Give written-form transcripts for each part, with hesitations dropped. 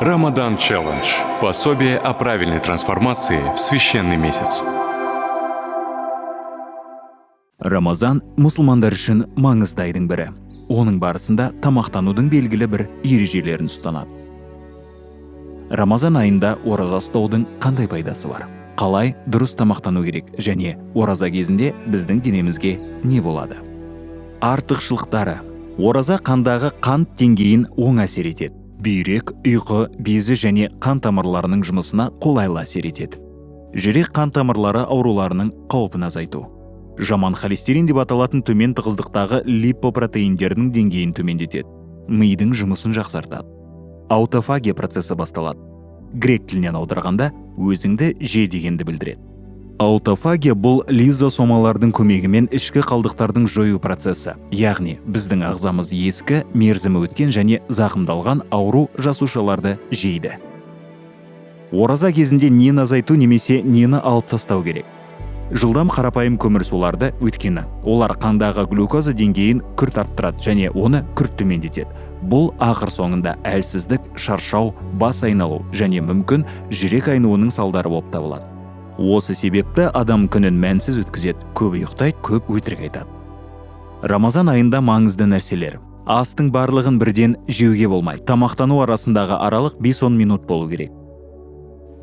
Рамадан Челлендж. Пособие о правильной трансформации в священный месяц. Рамазан мұсылмандар үшін маңызды айдың бірі. Оның барысында тамақтанудың белгілі бір ережелерін ұстанады. Рамазан айында ораза ұстаудың қандай пайдасы бар? Қалай дұрыс тамақтану керек және ораза кезінде біздің денемізге не болады? Артықшылықтары. Ораза қандағы қант деңгейін оң әсер етеді. Бүйрек, ұйқы, безі және қан тамырларының жұмысына қолайлы әсер етеді. Жүрек қан тамырлары ауруларының қаупін азайту. Жаман холестерин деп аталатын төмен тығыздықтағы липопротеиндердің деңгейін төмендетеді. Мидың жұмысын жақсартады. Аутофагия процесі басталады. Грек тілінен аударғанда өзіңді же дегенді білдіреді. Аутофагия бұл лизосомалардың көмегімен ішкі қалдықтардың жою процесі. Яғни біздің ағзамыз ескі, мерзімі өткен және зақымдалған ауру жасушаларды жейді. Ораза кезінде нені азайту немесе нені алып тастау керек? Жылдам қарапайым көмірсуларды өйткені олар қандағы глюкоза деңгейін күрт арттырады және оны күрт төмендетеді. Бұл ақыр соңында әлсіздік, шаршау, бас айналу және мүмкін жүрек айнуының салдары болып табылады. Осы себепті адам күнін мәнсіз өткізеді, көп ұйықтайды, көп өтірік айтады. Рамазан айында маңызды нәрселер. Астың барлығын бірден жеуге болмайды. Тамақтану арасындағы аралық 5-10 минут болу керек.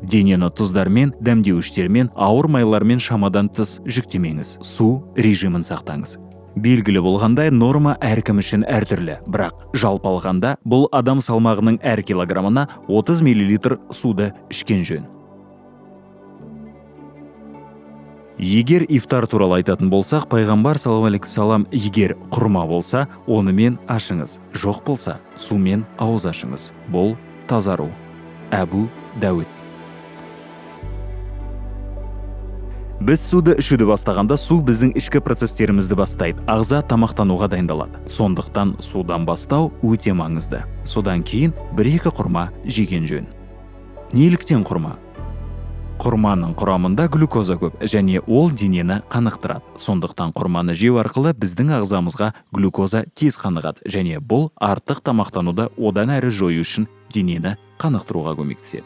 Денені тұздармен, дәмдеуіштермен, ауыр майлармен шамадан тыс жүктемеңіз. Су режимін сақтаңыз. Белгілі болғандай норма әркім үшін әртүрлі, бірақ жалпы алғанда бұл адам салмағының әр килограммына 30 мл суды ішкен жөн. Егер ифтар туралы айтатын болсақ, пайғамбар саллаллаху алейхи вассалам егер құрма болса, онымен ашыңыз, жоқ болса, сумен ауыз ашыңыз. Бұл тазару. Әбу Дәуд. Біз суды ішуді бастағанда су біздің ішкі процестерімізді бастайды. Ағза тамақтануға дайындалады. Сондықтан судан бастау өте маңызды. Содан кейін 1-2 құрма жеген жөн. Неліктен құрма? Құрманың құрамында глюкоза көп және ол денені қанықтырады. Сондықтан құрманы жеу арқылы біздің ағзамызға глюкоза тез қанығады және бұл артық тамақтануды одан әрі жою үшін денені қанықтыруға көмектеседі.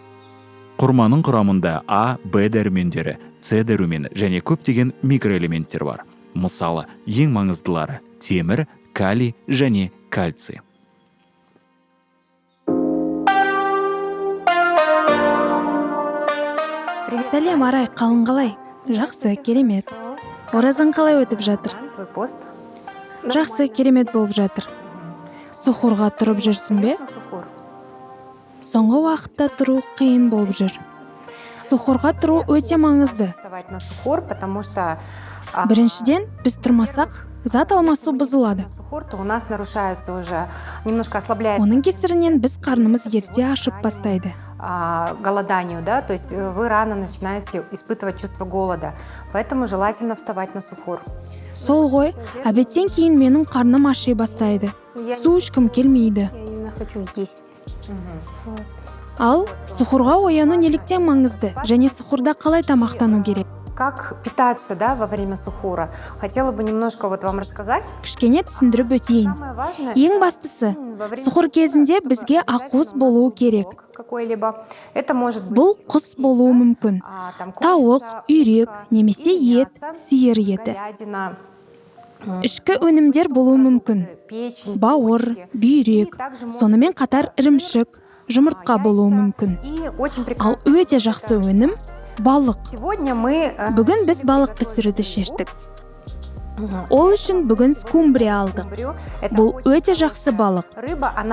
Құрманың құрамында А, Б дәрумендері, С дәрумені және көптеген микроэлементтер бар. Мысалы, ең маңыздылары темір, калий және кальций. Сәлем, Арай, қалың қалай? Жақсы, керемет. Оразаң қалай өтіп жатыр? Жақсы, керемет болып жатыр. Сухурға тұрып жүрсің бе? Соңғы уақытта тұру қиын болып жүр. Сухурға тұру өте маңызды. Біріншіден, біз тұрмасақ, зат алмасу бұзылады. Оның кесірінен біз қарнымыз ерте ашып бастайды. Голоданию, да, то есть вы рано начинаете испытывать чувство голода, поэтому желательно вставать на сухур. Сол ғой, әбеттен кейін менің қарным аши бастайды. Су ішкім келмейді. Я хочу есть. Ал сухурға ояну неліктен маңызды және сухурда қалай тамақтану керек? Как питаться, да, во время сухура? Хотела бы немножко вам рассказать. Кішкене түсіндіріп өтейін. Ең бастысы, сухур кезінде бізге ақуыз болуы керек. Бұл құс болуы мүмкін. Тауық, үйрек, немесе ет, сиыр еті. Ішкі өнімдер болуы мүмкін. Бауыр, бүйрек, сонымен қатар ірімшік, жұмыртқа болуы мүмкін. Ал өте жақсы өнім балық. Бүгін біз балық пісіруді шештік. Ол үшін бүгін скумбрия алдық. Бұл өте жақсы балық.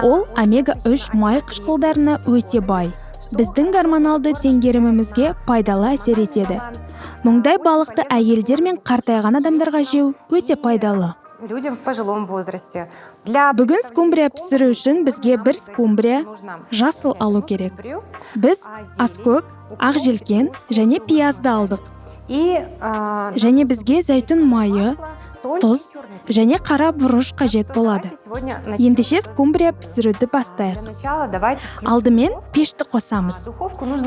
Ол омега-3 май қышқылдарына өте бай. Біздің гормоналды теңгерімімізге пайдалы әсер етеді. Мұндай балықты әйелдер мен қартайған адамдарға жеу өте пайдалы. Людям в пожилом возрасте. Бүгін скумбрия пісіру үшін бізге бір скумбрия жасыл алу керек. Біз аскөк, ақжелкен және пиязды алдық. Және бізге зәйтүн майы, тұз және қара бұрыш қажет болады. Ендеше скумбрия пісіруді бастайық. Алдымен пешті қосамыз.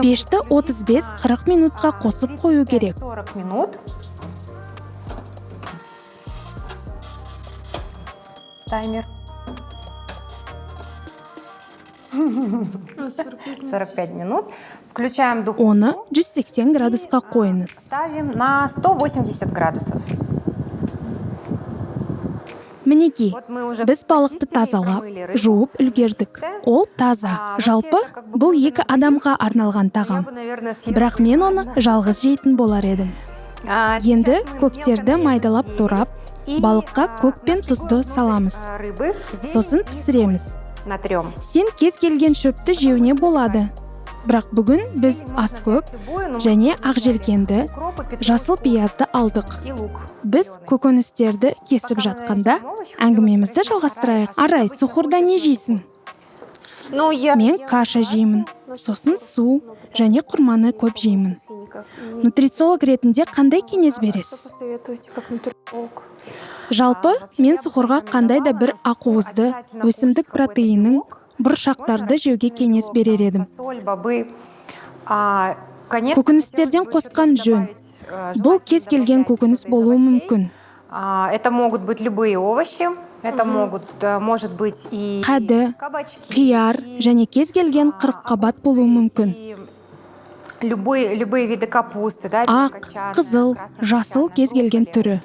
Пешті 35-40 минутқа қосып қою керек. Таймер. 45 минут. Включаем духовку. Оны 180 градусқа қойыңыз. Ставим на 180 градусов. Мінекей, Вот мы уже біз балықты почистили, тазалап, промыли рыбу. жуып үлгердік. Ол таза. Жалпы, бұл 2 адамға арналған Я тағам. бы, наверное, съела Бірақ мен оны жалғыз жейтін болар едім. Енді көктерді майдалап турап, балыққа көк пен тұзды саламыз. рыбы здесь Сосын пісіреміз. натрем. Сен кез келген шөпті жеуіне болады. Бірақ бүгін біз аскөк және ақжелкенді, жасыл пиязды алдық. И лук. Біз көкөністерді кесіп жатқанда әңгімемізді жалғастырайық. Арай, сухарда не жейсің? Мен каша жеймін, сосын су және құрманы көп жеймін. Нутрициолог ретінде қандай кеңес бересіз? Посоветуйте, как нутрициолог. Жалпы, мен сухарға қандай да бір ақуызды, өсімдік протеиннің, бұршақтарды жеуге кеңес берер едім. Соль, бобы. Конечно, Көкөністерден қосқан жөн. Бұл кез келген көкөніс болуы мүмкін. Это могут быть любые овощи. Это может быть и Қады, кабачки, қияр және кез келген қырыққабат болуы мүмкін. и любые виды капусты, да, Ақ, белокочанная, қызыл, красная жасыл кочанная, кез келген брокколи. түрі.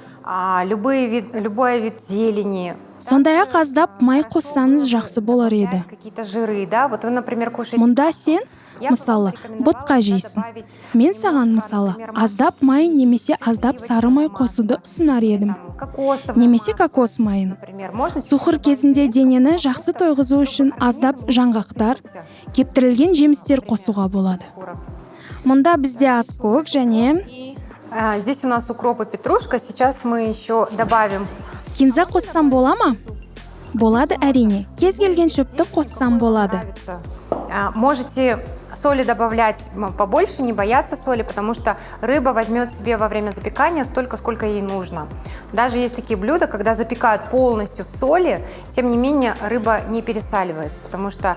Любой вид зелени. Сондай-ақ аздап май қоссаңыз жақсы болар еді. Какие-то жиры, да. Вот вы, например, кушаете. Мұнда сен, мысалы, ботқа жейсің. Мен саған, мысалы, аздап май немесе аздап сары май қосуды ұсынар едім. Кокосовый Немесе масло, кокос майын. например, можно. Сухыр кезінде денені жақсы тойғызу үшін аздап жаңғақтар, кептірілген жемістер қосуға болады. Мұнда бізде аскөк және Здесь у нас укроп и петрушка. Сейчас мы еще добавим. кинза қоссам бола ма? Болады әрине. Кез келген шөпті қоссам болады. Можете соли добавлять побольше, не бояться соли, потому что рыба возьмет себе во время запекания столько, сколько ей нужно. Даже есть такие блюда, когда запекают полностью в соли, тем не менее рыба не пересаливается, потому что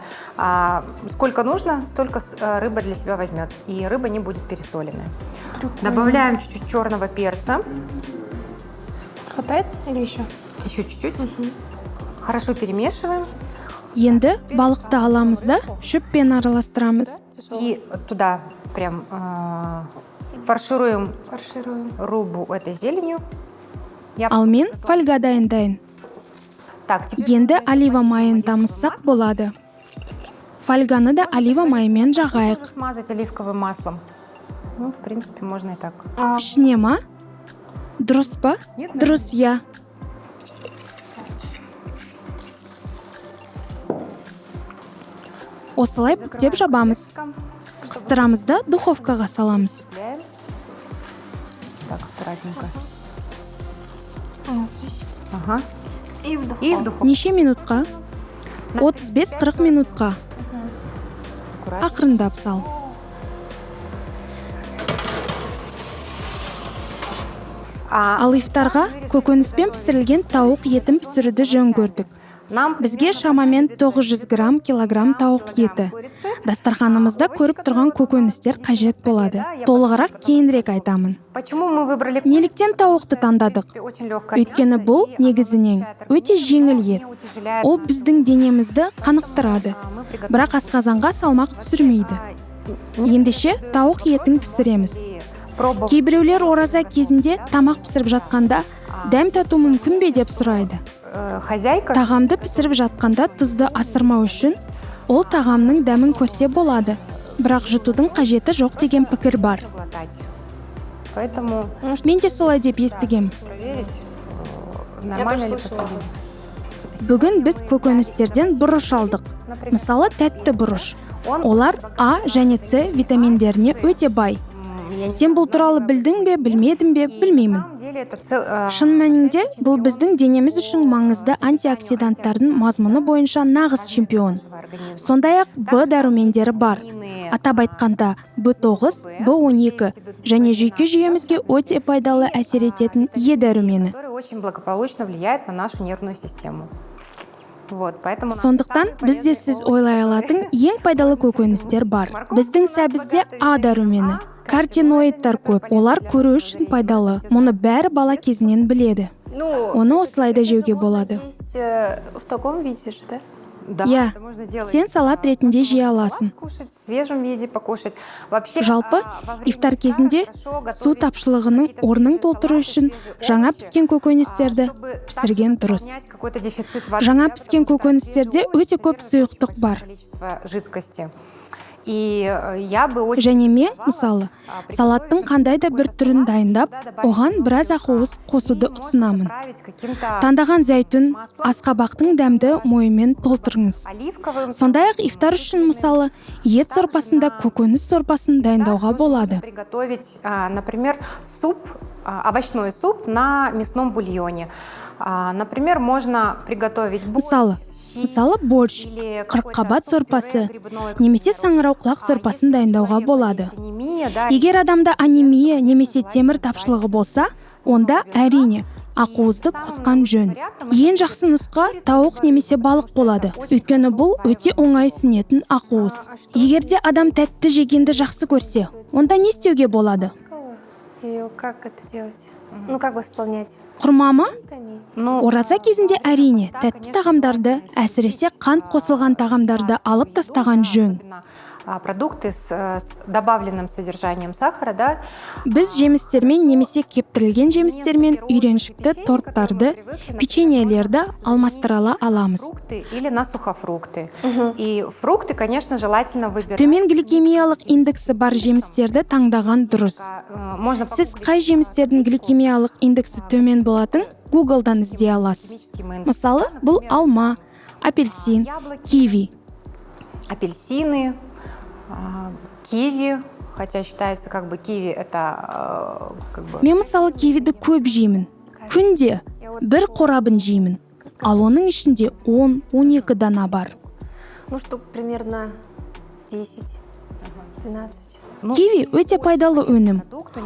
сколько нужно, столько рыба для себя возьмет, и рыба не будет пересоленная. Добавляем чуть-чуть черного перца. Хватает или еще? Еще чуть-чуть. Хорошо перемешиваем. Енді балықты аламыз да шөппен араластырамыз. И туда прям фаршируем Фаршируем. рыбу этой зеленью. Ал мен фольга дайындайын. Так, теперь Енді олива майын тамызсақ болады. Фольганы да олива майымен жағайық. смазать оливковым маслом. Ну, в принципе, можно и так. Ішіне ма? Дұрыс па? Нет, Дұрыс, я. Осылай бүктеп жабамыз. Қыстырамыз да духовкаға саламыз. Добавляем. Так, аккуратненько. Вот здесь. Ага. И в духовку. И в духовку. Неше минутқа? 35-40 минутқа. Аккуратно. Ақырындап сал. Ал ифтарға көкөніспен пісірілген тауық етін пісіруді жөн көрдік. Нам Бізге шамамен 900 грамм килограмм тауық еті. Дастарханымызда көріп тұрған көкөністер қажет болады. Толығырақ кейінірек айтамын. почему мы выбрали Неліктен тауықты таңдадық? очень легкое Өйткені бұл негізінен өте жеңіл ет. Ол біздің денемізді қанықтырады, бірақ асқазанға салмақ түсірмейді. Ендеше тауық етін пісіреміз. пробовать. Кейбіреулер ораза кезінде тамақ пісіріп жатқанда дәм тату мүмкін бе деп сұрайды. Хозяйка Тағамды пісіріп жатқанда тұзды асырмау үшін ол тағамның дәмін көрсе болады. Бірақ жұтудың қажеті жоқ деген пікір бар. глотать. Поэтому Мен де солай деп естігем. проверить, нормально ли слышала. посадить. Бүгін біз көкөністерден бұрыш алдық. Мысалы, тәтті бұрыш. Олар А және С витаминдеріне өте бай. Сен бұл туралы білдің бе, білмедің бе, білмеймін. На самом деле это Шын мәнінде бұл біздің денеміз үшін маңызды антиоксиданттардың мазмұны бойынша нағыз чемпион. Сондай-ақ Б дәрумендері бар. Атап айтқанда B9, B12 және жүйке жүйемізге өте пайдалы әсер ететін Е дәрумені. который очень благополучно влияет на нашу нервную систему. Вот, поэтому нам Сондықтан самый бізде полезный сіз овощ. ойлай алатын ең пайдалы көкөністер бар. Біздің сәбізде А дәрумені, картиноидтар көп. Олар көру үшін пайдалы. Мұны бәрі бала кезінен біледі. Ну, Оны осылай да жеуге болады. есть в таком виде же, да? Да, Иә, это можно делать. сен салат ретінде жей аласың. Кушать, в свежем виде покушать. Вообще, Жалпы во время ифтар ифтара кезінде хорошо су готовить тапшылығының какие-то орнын свежие толтыру салаты, үшін свежие жаңа овощи, піскен көкөністерді чтобы пісірген также дұрыс. восполнять какой-то дефицит воды, Жаңа да, піскен потому что көкөністерде свежие овощи өте көп содержат сұйықтық большое бар. количество жидкости. И я бы очень Және мен, рекомендовала, мысалы, приготовить салаттың қандай да бір какой-то түрін салат, дайындап, туда добавить оған біраз белка. ақуыз қосуды И можно ұсынамын. заправить каким-то Таңдаған зәйтүн, асқабақтың дәмді мойымен толтырыңыз. оливковым. Сондай-ақ ифтар үшін, мысалы, ет сорпасында көкөніс сорпасын дайындауға Также можно болады. приготовить, например, суп, овощной суп на мясном бульоне. Например, можно приготовить борщ, Мысалы, борщ, или қырыққабат какой-то сорпасы, суп-пюре грибной, к немесе примеру. саңырауқұлақ сорпасын Если дайындауға человека болады. есть анемия, да, Егер адамда анемия немесе темір тапшылығы болса, онда әрине ақуызды қосқан жөн. Ең жақсы нұсқа тауық немесе балық болады. Өйткені бұл өте оңай сіңетін ақуыз. Егерде адам тәтті жегенді жақсы көрсе, онда не істеуге болады? И как это делать? Ну, как восполнять? Құрмама? Ну, Ораза кезінде әрине тәтті тағамдарды, әсіресе қант қосылған тағамдарды алып тастаған жөн. особенно, продукты с добавленным содержанием сахара, да, Біз жемістермен немесе кептірілген жемістермен үйреншікті торттарды, печеньелерді алмастыра аламыз. фрукты или на сухофрукты. И фрукты, конечно, желательно выбирать. Төмен гликемиялық индексі бар жемістерді таңдаған дұрыс. Можно Сіз қай жемістердің гликемиялық индексі төмен болатын Google'дан іздей аласыз. Мысалы, бұл алма, апельсин, киви. апельсины, киви, хотя считается, как бы киви это как бы Мен мысалы кивиді көп жеймін. Күнде бір қорабын жеймін. Ал оның ішінде 10-12 дана бар. Ну, штук примерно 10, 12. Киви өте пайдалы өнім.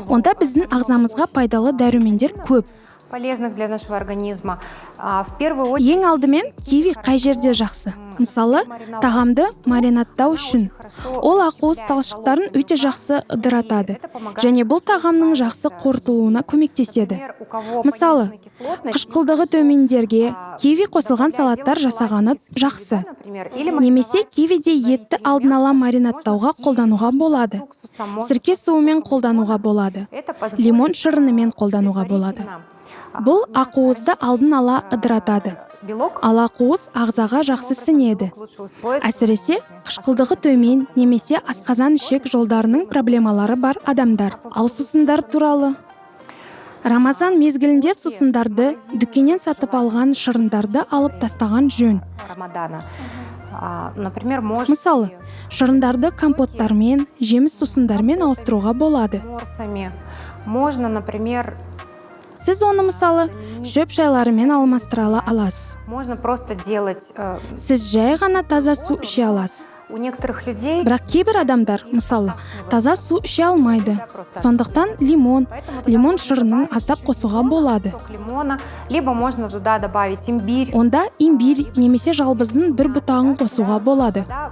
Онда біздің ағзамызға пайдалы дәрумендер көп. полезных для нашего организма. В первую очередь Ең алдымен киви қай жерде жақсы? Мысалы, тағамды маринадтау үшін. Ол ақуыз талшықтарын өте жақсы ыдыратады. Және бұл тағамның жақсы қорытылуына көмектеседі. например, у кого Мысалы, пониженная кислотность, қышқылдығы төмендерге киви қосылған салаттар жасағаны жақсы. например, или Немесе кивиде етті алдын ала маринадтауға қолдануға болады. Сірке суымен қолдануға болады. это позволит Лимон шырынымен қолдануға болады. Бұл ақуызды алдын ала ыдыратады. белок Ал ақуыз ағзаға жақсы сіңеді. лучше усвоить. Әсіресе қышқылдығы төмен немесе асқазан ішек жолдарының проблемалары бар адамдар. Ал сусындар туралы? Рамазан мезгілінде сусындарды, дүкеннен сатып алған шырындарды алып тастаған жөн. Рамадана. Например, можно Мысалы, шырындарды компоттармен, жеміс сусындармен ауыстыруға болады. морсами. Можно, например, Сіз оны мысалы шөп шайларымен алмастыра аласыз. можно просто делать. Сіз жай ғана таза су іше аласыз. У некоторых людей Бірақ кейбір адамдар, мысалы, таза су іше алмайды. Сондықтан лимон шырынын аздап қосуға болады. сок лимона, либо можно туда добавить имбирь. Онда имбирь немесе жалбыздың бір бұтағын қосуға болады. Да,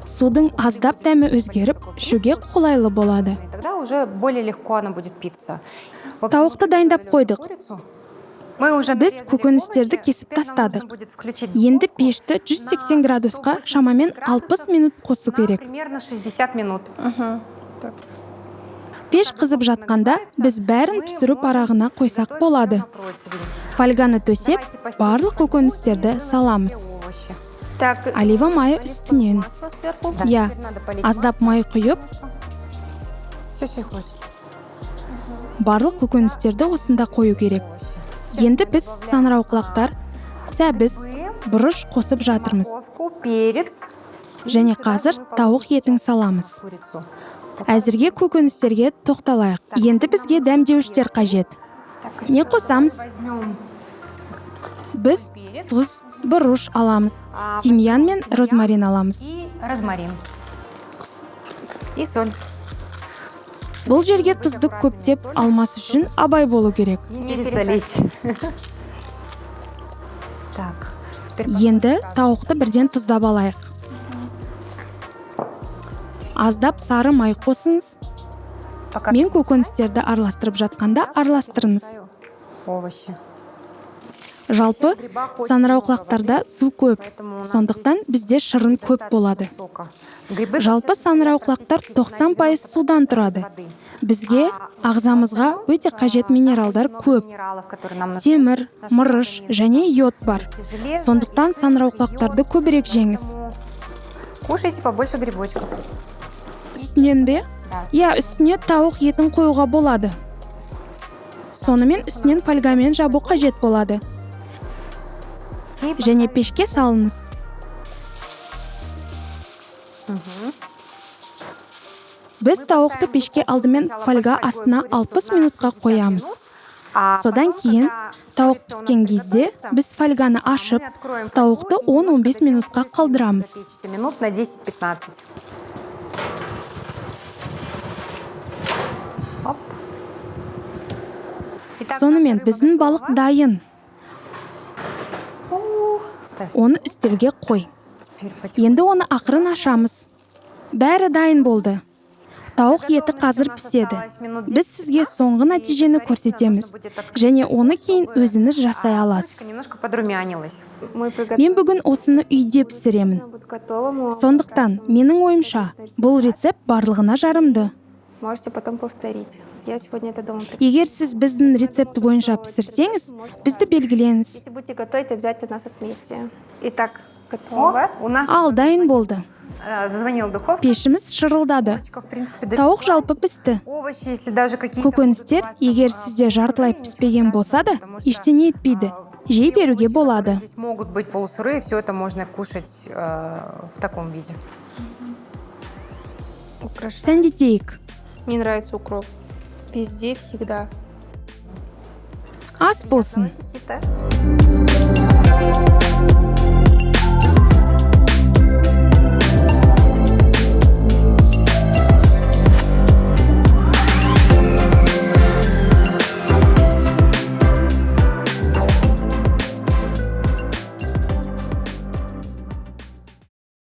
Судың аздап дәмі өзгеріп, ішуге қолайлы болады. и тогда уже более легко она будет питься. Тауықты дайындап қойдық. Мы уже Біз нарезали көкөністерді овощи. кесіп Теперь нам тастадық. нужно будет включить Енді духовку пешті 180 градусқа шамамен 60 минут қосу на керек. примерно 60 минут. Пеш қызып жатқанда біз бәрін пісіру парағына қойсақ болады. На противень. Фольганы төсеп, барлық көкөністерді саламыз. Овощи. Так, Олива майы үстінен. масло сверху. Да, Я. теперь надо полить Аздап май құйып, Все хочешь. барлық көкөністерді осында қою керек. Енді біз саңырауқұлақтар, сәбіз, бұрыш қосып жатырмыз. Морковку, перец. Және қазір тауық етін саламыз. Курицу. Әзірге көкөністерге тоқталайық. Енді бізге дәмдеуіштер қажет. Не қосамыз? Возьмем Біз тұз, бұрыш аламыз. Тимьян мен розмарин аламыз. и розмарин. И соль. Бұл жерге тұзды көптеп алмас үшін абай болу керек. Не пересолить. Так. Теперь Енді тауықты бірден тұздап алайық. Аздап сары май қосыңыз. пока Мен көкөністерді араластырып жатқанда араластырыңыз. овощи. Жалпы саңырауқұлақтарда су көп, сондықтан бізде шырын көп болады. Жалпы саңырауқұлақтар 90% судан тұрады. Бізге ағзамызға өте қажет минералдар көп. Темір, мырыш және йод бар. Сондықтан саңырауқұлақтарды көбірек жеңіз. Кушайте побольше грибочков. Үстінен бе? Иә, үстіне тауық етін қоюға болады. Сонымен үстінен фольгамен жабу қажет болады. Және пешке салыңыз. Біз тауықты пешке алдымен фольга астына 60 минутқа қоямыз. Содан кейін тауық піскен кезде біз фольганы ашып, тауықты 10-15 минутқа қалдырамыз. Минут на 10-15. Оп. Сонымен біздің балық дайын. Оны үстелге қой. Енді оны ақырын ашамыз. Бәрі дайын болды. Тауық еті қазір піседі. Біз сізге соңғы нәтижені көрсетеміз. Және оны кейін өзіңіз жасай аласыз. Немножко подрумянилась. Мен бүгін осыны үйде пісіремін. Сондықтан, менің ойымша, бұл рецепт барлығына жарымды. Можете потом повторить. Я сегодня это дома приготовлю. Егер сіз біздің рецепт бойынша пісірсеңіз, бізді белгіленіз. Если будете готовить, обязательно нас отметьте. Итак, О, готово. у нас Ал, дайын болды. зазвонил духовка. Пешіміз шырылдады. В принципе, Тауық жалпы пісті. овощи, если даже какие-то Көкөністер, егер сізде жартылай піспеген болса да, ештеңе етпейді. Жей беруге болады. здесь могут быть полусырые, все это можно кушать в таком виде. Сәндетейік. Мне нравится укроп. Везде, всегда. Ас болсын. Аппетита.